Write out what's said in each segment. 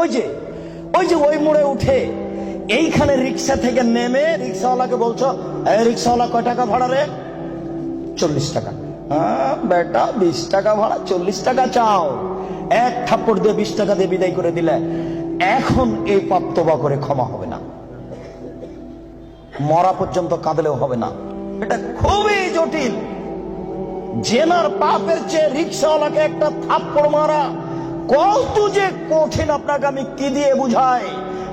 ওই যে ওই মোড়ে উঠে এইখানে রিক্সা থেকে নেমে রিক্সাওয়ালাকে বলছো, এই রিক্সাওয়ালা কয় টাকা ভাড়া রে? 40 টাকা। হ্যাঁ বেটা, 20 টাকা ভাড়া, 40 টাকা চাও। এক থাপ্পড় দিয়ে 20 টাকা দিয়ে বিদায় করে দিলে। এখন এই পাপ তওবা করে ক্ষমা হবে না, মরা পর্যন্ত কাঁদলেও হবে না। এটা খুবই জটিল। জেনার পাপের চেয়ে রিক্সাওয়ালাকে একটা থাপ্পড় মারা কত যে কঠিন, আপনাকে আমি কি দিয়ে বুঝাই?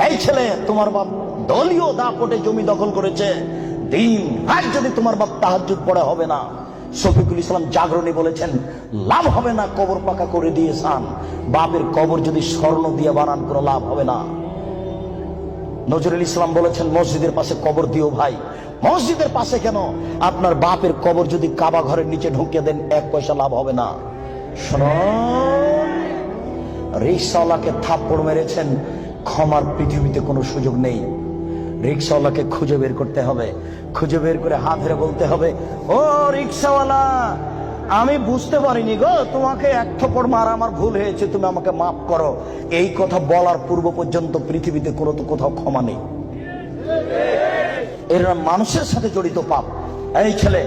এই ছেলে, তোমার বাপ দলীয় দাপটে জমি দখল করেছে, দিন রাত যদি তোমার বাপ তাহাজ্জুদ পড়ে হবে না। শফিকুল ইসলাম জাগরণী বলেছেন, লাভ হবে না কবর পাকা করে দিয়েছেন, বাপের কবর যদি স্বর্ণ দিয়ে বানান কোনো লাভ হবে না। নজরুল ইসলাম বলেছেন, মসজিদের পাশে কবর দিও ভাই। মসজিদের পাশে কেন, আপনার বাপের কবর যদি কাবা ঘরের নিচে ঢুকিয়ে দেন 1 পয়সা লাভ হবে না। শুনুন, রিক্সাওয়ালাকে থাপ্পড় মেরেছেন, ক্ষমার পৃথিবীতে কোনো সুযোগ নেই। রিক্সাওয়ালাকে খুঁজে বের করতে হবে, খুঁজে বের করে হাত ধরে বলতে হবে, ও রিক্সাওয়ালা, আমি বুঝতে পারিনি গো, তোমাকে এক থাপ্পড় মারা আমার ভুল হয়েছে, তুমি আমাকে মাফ করো। এই কথা বলার পূর্ব পর্যন্ত পৃথিবীতে কোথাও ক্ষমা নেই। এরা মানুষের সাথে জড়িত পাপ। এই ছেলে,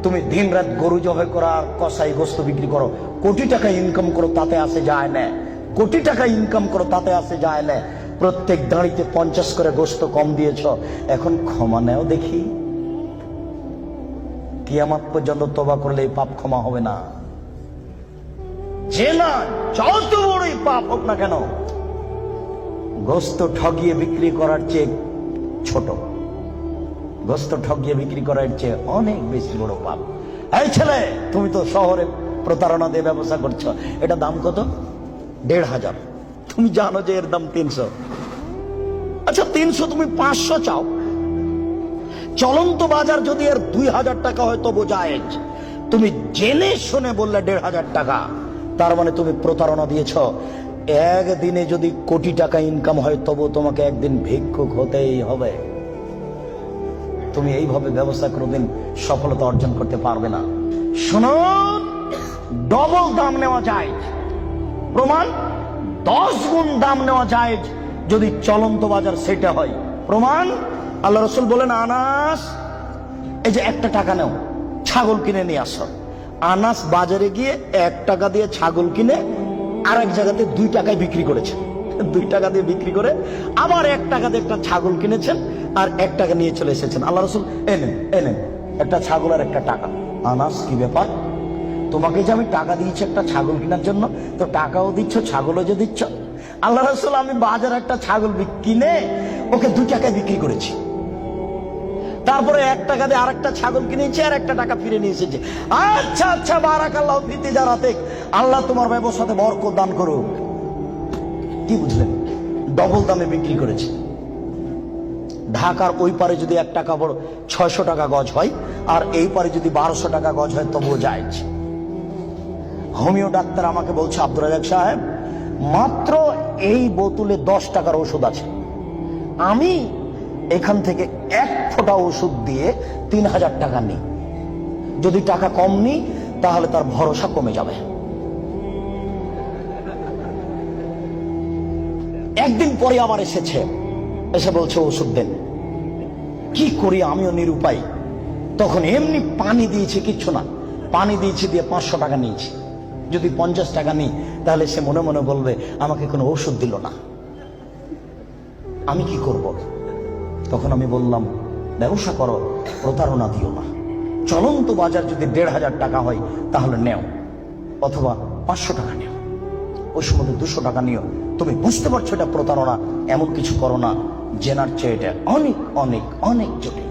তুমি দিন রাত গরু জবাই করা, কসাই গোস্ত বিক্রি করো, কোটি টাকা ইনকাম করো, তাতে আসে যায় না। কোটি টাকা ইনকাম করো, তাতে আসে যায় না। প্রত্যেক দাঁড়িতে 50 করে গোস্ত কম দিয়েছ, এখন ক্ষমা নেও দেখি। কিয়ামত পর্যন্ত তওবা করলে এই পাপ ক্ষমা হবে না। যে না যত বড়ই পাপ হোক না কেন, গোস্ত ঠগিয়ে বিক্রি করার চেয়ে ছোট, গোস্ত ঠগিয়ে বিক্রি করার চেয়ে অনেক বেশি বড় পাপ। এই ছেলে, তুমি তো শহরে প্রতারণা দিয়ে ব্যবসা করছো, এটা দাম কত? 1500। তুমি জানো যে এর দাম 300। আচ্ছা 300 তুমি 500 চাও, চলন্ত বাজার যদি এর 2000 টাকা হয় তবু জায়েজ। তুমি জেনে শুনে বললে 1500 টাকা, তার মানে তুমি প্রতারণা দিয়েছ। একদিনে যদি কোটি টাকা ইনকাম হয় তবু তোমাকে একদিন ভিক্ষুক হতেই হবে। তুমি এইভাবে ব্যবসা কোনোদিন সফলতা অর্জন করতে পারবে না। শুনুন, ডবল দাম নেওয়া যায়, প্রমাণ 10 গুণ দাম নেওয়া যায় যদি চলন্ত বাজার সেটা হয়। প্রমাণ, আল্লাহ রাসূল বলেন, আনাস, এই যে 1 টাকা নাও, ছাগল কিনে নিয়ে আসো। আনাস বাজারে গিয়ে 1 টাকা দিয়ে ছাগল কিনে আরেক জায়গাতে 2 টাকায় বিক্রি করেছেন। 2 টাকা দিয়ে বিক্রি করে আবার 1 টাকা দিয়ে একটা ছাগল কিনেছেন আর 1 টাকা নিয়ে চলে এসেছেন। আল্লাহ রাসূল, এনেন একটা ছাগল আর 1 টাকা। আনাস, কি ব্যাপার? তোমাকে যে আমি টাকা দিয়েছি একটা ছাগল কেনার জন্য, তো টাকাও দিচ্ছ, ছাগলও যে দিচ্ছ। আল্লাহ রাসূল, আমি বাজারে একটা ছাগল কিনে ওকে 2 টাকায় বিক্রি করেছি, তারপরে 1 টাকা দিয়ে আরেকটা ছাগল কিনেছি আর 1 টাকা ফিরে নিয়ে এসেছি। আচ্ছা, বারাকাল্লাহু ফি তিজারাতিক, আল্লাহ তোমার ব্যবসাতে বরকত দান করুক। কি বুঝলেন? ডবল দামে বিক্রি করেছে। ঢাকার ওই পারে যদি 1 টাকা বড় 600 টাকা গজ হয়, আর এই পারে যদি 1200 টাকা গজ হয় তবুও জায়েজ। হোমিও ডাক্তার আমাকে বলছে, আব্দুর রাজাক সাহেব, মাত্র এই বোতলে 10 টাকার ওষুধ আছে, আমি এখান থেকে 1 ফোঁটা ওষুধ দিয়ে 3000 টাকা নিই। যদি টাকা কম নিই তাহলে তার ভরসা কমে যাবে। একদিন পরে আবার এসেছে, এসে বলছে ওষুধ দেন। কি করি, আমিও নিরুপায়। তখন এমনি পানি দিয়েছি, কিচ্ছু না, পানি দিয়েছি, দিয়ে 500 টাকা নিয়েছি। যদি 50 টাকা নিই তাহলে সে মনে মনে বলবে আমাকে কোনো ওষুধ দিল না, আমি কি করব? তখন আমি বললাম, ব্যবসা করো, প্রতারণা দিও না। চলন্ত বাজার যদি 1500 টাকা হয় তাহলে নেও, অথবা 500 টাকা নেও, ওই সময় 200 টাকা নিও। তুমি বুঝতে পারছো এটা প্রতারণা, এমন কিছু করো না। জেনার চেয়ে এটা অনেক অনেক অনেক জটিল।